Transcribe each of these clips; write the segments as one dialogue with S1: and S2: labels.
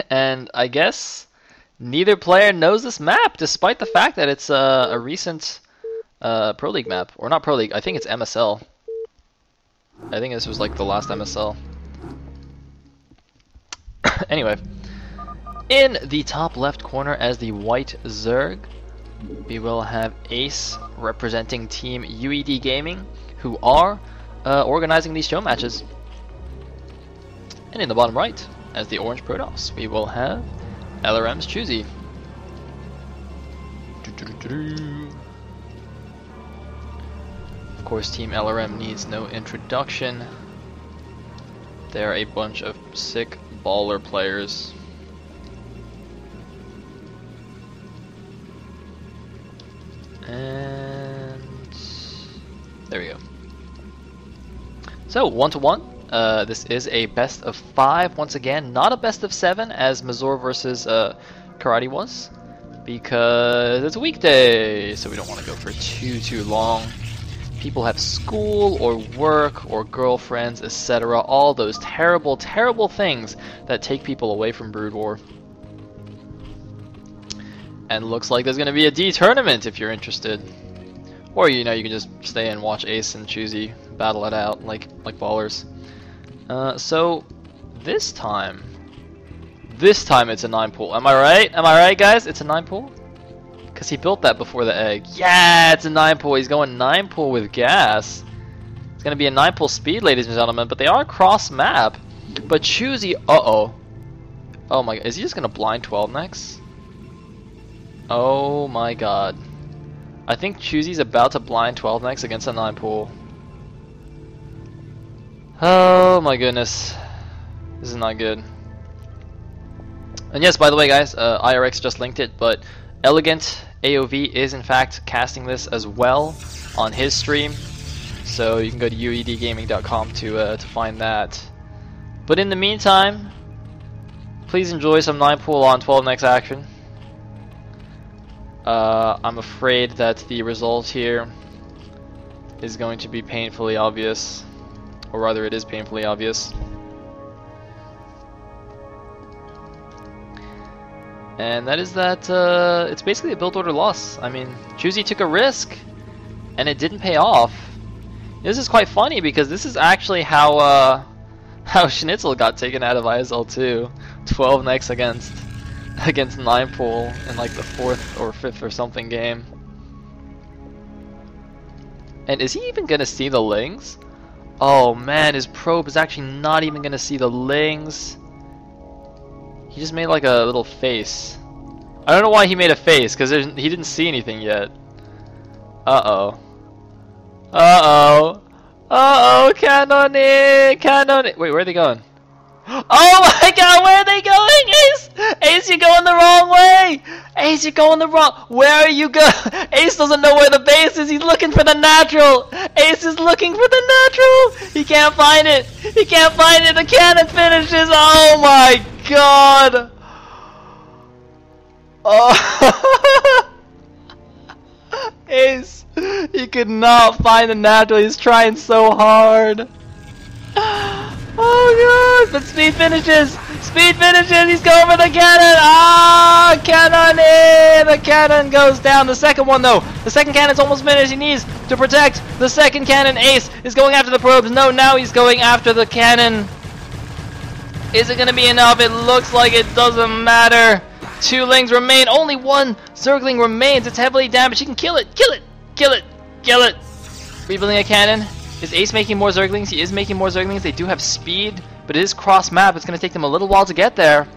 S1: And I guess neither player knows this map, despite the fact that it's a recent Pro League map. Or not Pro League, I think it's MSL. I think this was like the last MSL. Anyway, in the top left corner as the white Zerg, we will have Ace representing Team UED Gaming, who are organizing these show matches. And in the bottom right, as the orange Protoss, we will have LRM's Choosy. Of course, Team LRM needs no introduction. They're a bunch of sick baller players. And there we go. So 1-1. This is a best of 5 once again, not a best of 7 as Mazur versus Karate was, because it's a weekday, so we don't want to go for too long. People have school or work or girlfriends, etc. All those terrible things that take people away from Brood War. And looks like there's going to be a D tournament if you're interested. Or, you know, you can just stay and watch Ace and Choosy battle it out like ballers. So, this time it's a 9 pool. Am I right? Am I right, guys? It's a 9 pool? Because he built that before the egg. Yeah, it's a 9 pool. He's going 9 pool with gas. It's going to be a 9 pool speed, ladies and gentlemen. But they are cross map. But Choosy, uh-oh. Oh my god, is he just going to blind 12 next? Oh my god. I think Choosy's about to blind 12 next against a 9 pool. Oh my goodness. This is not good. And yes, by the way guys, IRX just linked it, but Elegant AOV is in fact casting this as well on his stream. So you can go to uedgaming.com to find that. But in the meantime, please enjoy some 9 pool on 12 next action. I'm afraid that the result here is going to be painfully obvious. Or rather, it is painfully obvious. And that is that it's basically a build order loss. I mean, Choosy took a risk, and it didn't pay off. This is quite funny because this is actually how Schnitzel got taken out of ISL 2. 12 next against 9 pool in like the 4th or 5th or something game. And is he even gonna see the lings? Oh man, his probe is actually not even gonna see the lings. He just made like a little face. I don't know why he made a face, because he didn't see anything yet. Uh-oh. Uh-oh. Uh-oh, cannon it! Cannon it! Wait, where are they going? Oh my god, where are they going? Ace! Ace, you're going the wrong way! Ace, you're going the wrong... Where are you going? Ace doesn't know where the base is. He's looking for the natural. Ace is looking for the natural. He can't find it. He can't find it. The cannon finishes. Oh my god. Oh. Ace, he could not find the natural. He's trying so hard. Oh god! But speed finishes! Speed finishes! He's going for the cannon! Ah! Cannon in! The cannon goes down. The second one though. The second cannon's almost finished. He needs to protect the second cannon. Ace is going after the probes. No, now he's going after the cannon. Is it going to be enough? It looks like it doesn't matter. 2 lings remain. Only 1 Zergling remains. It's heavily damaged. He can kill it! Kill it! Kill it! Kill it! Rebuilding a cannon. Is Ace making more Zerglings? He is making more Zerglings. They do have speed, but it is cross map. It's going to take them a little while to get there.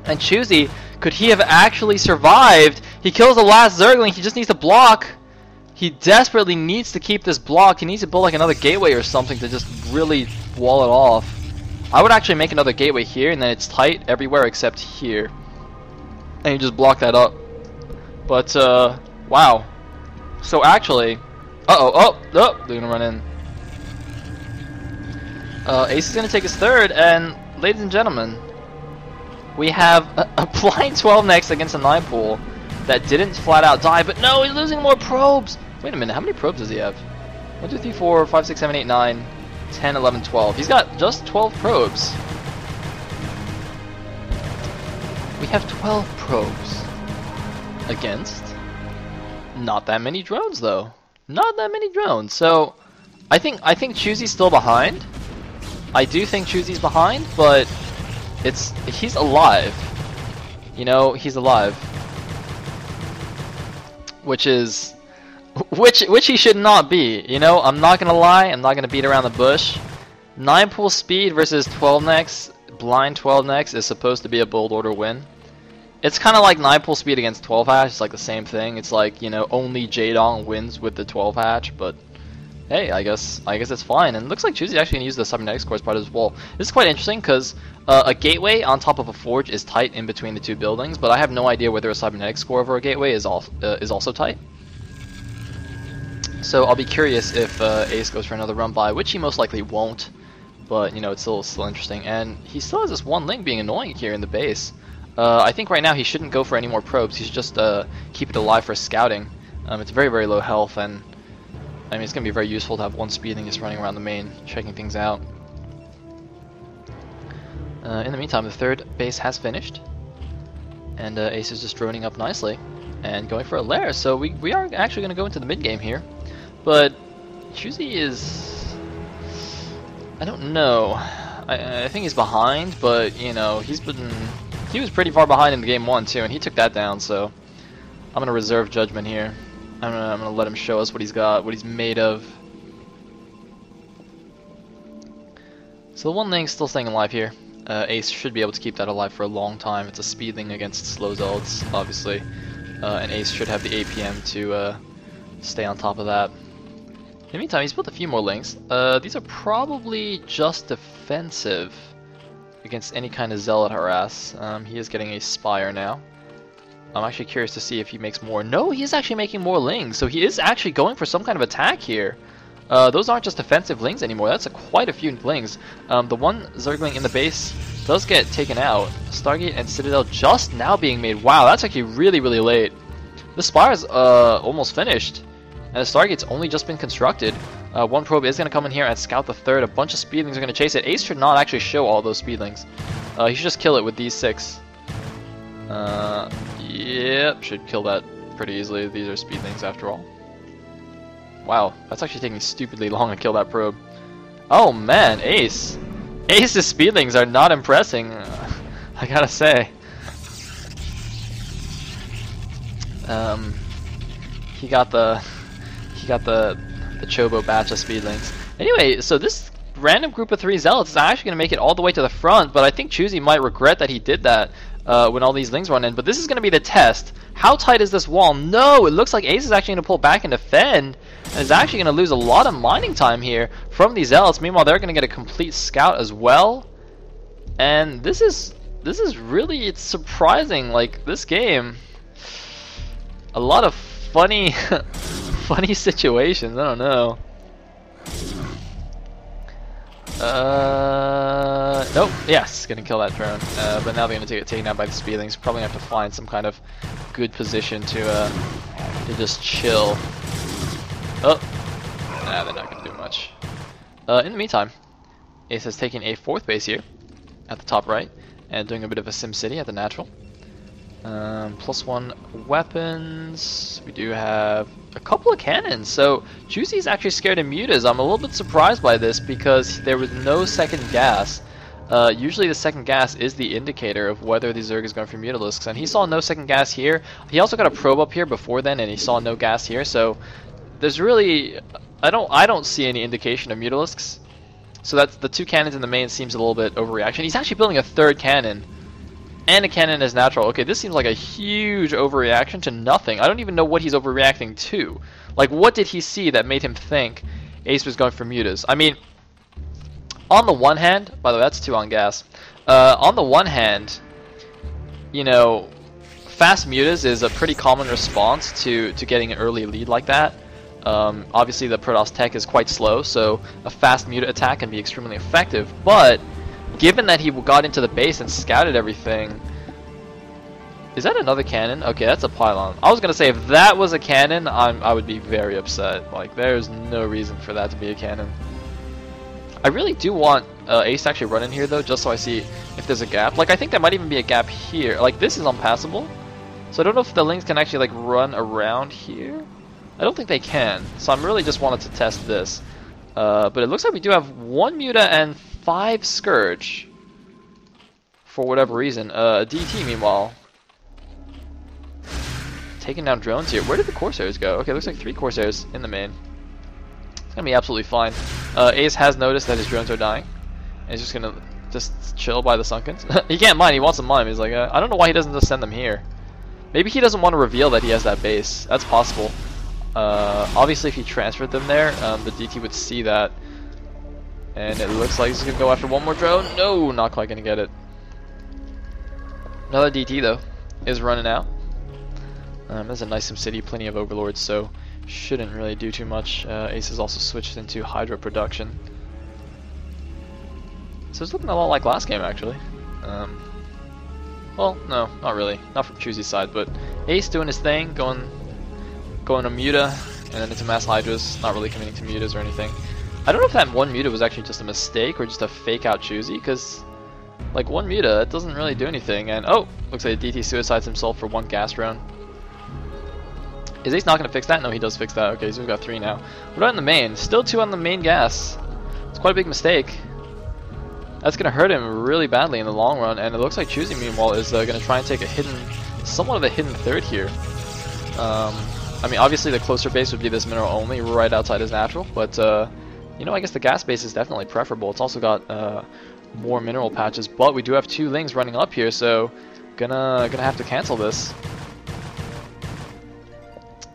S1: And Choosy, could he have actually survived? He kills the last Zergling. He just needs to block. He desperately needs to keep this block. He needs to build like another gateway or something to just really wall it off. I would actually make another gateway here, and then it's tight everywhere except here. And you just block that up. But, wow. So actually... Uh-oh, they're gonna run in. Ace is gonna take his third, and ladies and gentlemen, we have a blind 12 next against a 9 pool that didn't flat out die, but no, he's losing more probes! Wait a minute, how many probes does he have? 1, 2, 3, 4, 5, 6, 7, 8, 9, 10, 11, 12. He's got just 12 probes. have 12 probes against not that many drones, though. Not that many drones. So I think Choosy's still behind. I do think Choosy's behind, but he's alive. You know, he's alive. Which he should not be. You know, I'm not gonna lie, I'm not gonna beat around the bush. 9 pool speed versus 12 necks, blind 12 necks is supposed to be a bold order win. It's kind of like 9 pool speed against 12 hatch, it's like the same thing. It's like, you know, only Jaedong wins with the 12 hatch, but hey, I guess it's fine. And it looks like Choosy actually gonna use the cybernetics core as part of his wall. This is quite interesting because a gateway on top of a forge is tight in between the two buildings, but I have no idea whether a cybernetics core over a gateway is also tight. So I'll be curious if Ace goes for another run by, which he most likely won't. But you know, it's still interesting, and he still has this one link being annoying here in the base. I think right now he shouldn't go for any more probes. He should just keep it alive for scouting. It's very low health, and I mean it's gonna be very useful to have one speeding just running around the main, checking things out. In the meantime, the third base has finished, and Ace is just droning up nicely and going for a lair. So we are actually gonna go into the mid game here, but Choosy is. I don't know. I think he's behind, but you know he was pretty far behind in the game 1 too, and he took that down. So I'm gonna reserve judgment here. I'm gonna let him show us what he's got, what he's made of. So the one thing's still staying alive here. Ace should be able to keep that alive for a long time. It's a speeding against slow Zelds, obviously, and Ace should have the APM to stay on top of that. In the meantime, he's built a few more links. These are probably just defensive against any kind of Zealot harass. He is getting a Spire now. I'm actually curious to see if he makes more. No, he is actually making more lings, so he is actually going for some kind of attack here. Those aren't just defensive lings anymore. That's quite a few lings. The one Zergling in the base does get taken out. Stargate and Citadel just now being made. Wow, that's actually really late. The Spire is almost finished. And the Stargate's only just been constructed. One probe is going to come in here and scout the third. A bunch of speedlings are going to chase it. Ace should not actually show all those speedlings. He should just kill it with these 6. Yep, should kill that pretty easily. These are speedlings after all. Wow, that's actually taking stupidly long to kill that probe. Oh man, Ace. Ace's speedlings are not impressing, I gotta say. He got the Chobo batch of speedlings. Anyway, so this random group of 3 Zealots is actually going to make it all the way to the front, but I think Choosy might regret that he did that when all these lings run in. But this is going to be the test. How tight is this wall? No, it looks like Ace is actually going to pull back and defend, and is actually going to lose a lot of mining time here from these Zealots. Meanwhile, they're going to get a complete scout as well. And this is really, it's surprising. Like, this game, a lot of funny funny situations. I don't know. Nope. Yes, gonna kill that drone. But now they're gonna get taken out by the speedlings. Probably have to find some kind of good position to just chill. Oh, nah, they're not gonna do much. In the meantime, Ace has taken a 4th base here at the top right and doing a bit of a Sim City at the natural. +1 weapons. We do have a couple of cannons. So Choosy's actually scared of mutas. I'm a little bit surprised by this because there was no second gas. Usually the second gas is the indicator of whether the Zerg is going for Mutalisks, and he saw no second gas here. He also got a probe up here before then, and he saw no gas here. So there's really, I don't see any indication of Mutalisks. So that's the 2 cannons in the main seems a little bit overreaction. He's actually building a 3rd cannon. And a cannon is natural. Okay, this seems like a huge overreaction to nothing. I don't even know what he's overreacting to. Like, what did he see that made him think Ace was going for mutas? I mean, on the one hand, by the way, that's 2 on gas. On the one hand, you know, fast mutas is a pretty common response to getting an early lead like that. Obviously, the Protoss tech is quite slow, so a fast muta attack can be extremely effective. But given that he got into the base and scouted everything... Is that another cannon? Okay, that's a pylon. I was gonna say, if that was a cannon, I would be very upset. Like, there's no reason for that to be a cannon. I really do want Ace to actually run in here though, just so I see if there's a gap. Like I think there might even be a gap here. Like this is unpassable, so I don't know if the Lings can actually like run around here. I don't think they can, so I'm really just wanted to test this. But it looks like we do have 1 Muta and 5 Scourge for whatever reason. DT meanwhile taking down drones here. Where did the Corsairs go? Okay, looks like 3 Corsairs in the main. It's gonna be absolutely fine. Ace has noticed that his drones are dying, and he's just gonna chill by the Sunkens. He can't mine. He wants to mine. He's like, I don't know why he doesn't just send them here. Maybe he doesn't want to reveal that he has that base. That's possible. Obviously, if he transferred them there, the DT would see that, and it looks like he's gonna go after 1 more drone. No, not quite gonna get it. Another DT though is running out. There's a nice Sim City, plenty of overlords, so shouldn't really do too much. Ace has also switched into Hydra production, so it's looking a lot like last game actually. Well, no, not really, not from Choosy's side, but Ace doing his thing, going to Muta and then into mass Hydras, not really committing to Mutas or anything. I don't know if that 1 Muta was actually just a mistake or just a fake out Choosy, because like 1 Muta, it doesn't really do anything. And oh, looks like DT suicides himself for 1 gas drone. Is Ace not going to fix that? No, he does fix that. Okay, so we've got 3 now. What about in the main? Still 2 on the main gas. It's quite a big mistake. That's going to hurt him really badly in the long run, and it looks like Choosy meanwhile is going to try and take a somewhat of a hidden third here. I mean, obviously the closer base would be this mineral only, right outside his natural, but you know, I guess the gas base is definitely preferable. It's also got more mineral patches, but we do have 2 Lings running up here, so gonna have to cancel this.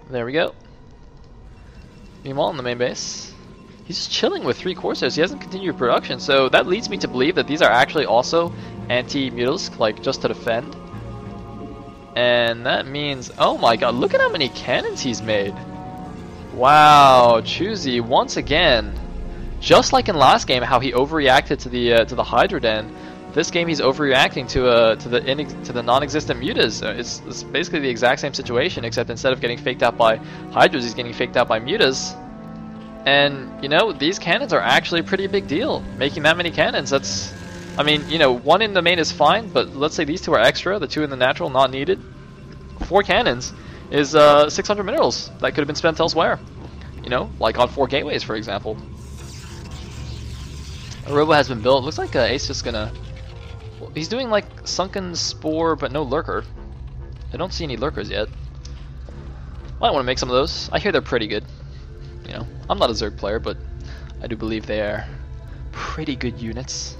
S1: There we go. Meanwhile, in the main base, he's just chilling with 3 Corsairs. He hasn't continued production, so that leads me to believe that these are actually also anti-Mutalisk, like just to defend. And that means, oh my god, look at how many cannons he's made. Wow, Choosy once again, just like in last game, how he overreacted to the Hydra Den. This game he's overreacting to the non-existent Mutas. It's basically the exact same situation, except instead of getting faked out by Hydras, he's getting faked out by Mutas. And you know, these cannons are actually a pretty big deal. Making that many cannons, that's, I mean, you know, 1 in the main is fine, but let's say these 2 are extra, the 2 in the natural not needed. 4 cannons is 600 minerals that could have been spent elsewhere. You know, like on 4 gateways, for example. A robo has been built. Looks like Ace is gonna. Well, he's doing like Sunken Spore, but no Lurker. I don't see any Lurkers yet. Might want to make some of those. I hear they're pretty good. You know, I'm not a Zerg player, but I do believe they are pretty good units.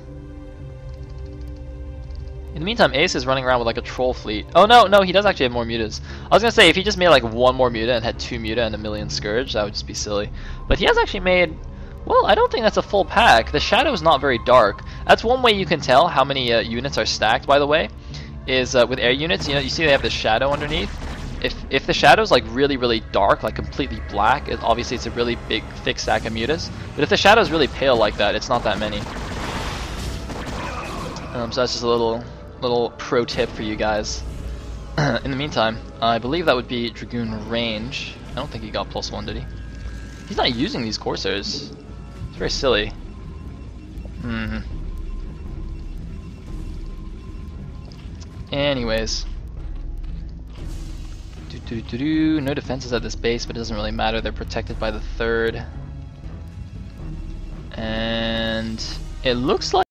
S1: In the meantime, Ace is running around with like a troll fleet. Oh no, he does actually have more mutas. I was gonna say if he just made like 1 more muta and had 2 muta and 1,000,000 Scourge, that would just be silly. But he has actually made, well, I don't think that's a full pack. The shadow is not very dark. That's one way you can tell how many units are stacked, by the way, is with air units. You know, you see they have the shadow underneath. If the shadow's like really dark, like completely black, obviously it's a really big thick stack of mutas. But if the shadow's really pale like that, it's not that many. So that's just a little pro tip for you guys. In the meantime, I believe that would be Dragoon range. I don't think he got +1, did he? He's not using these Corsairs. It's very silly. Anyways. No defenses at this base, but it doesn't really matter. They're protected by the 3rd. And it looks like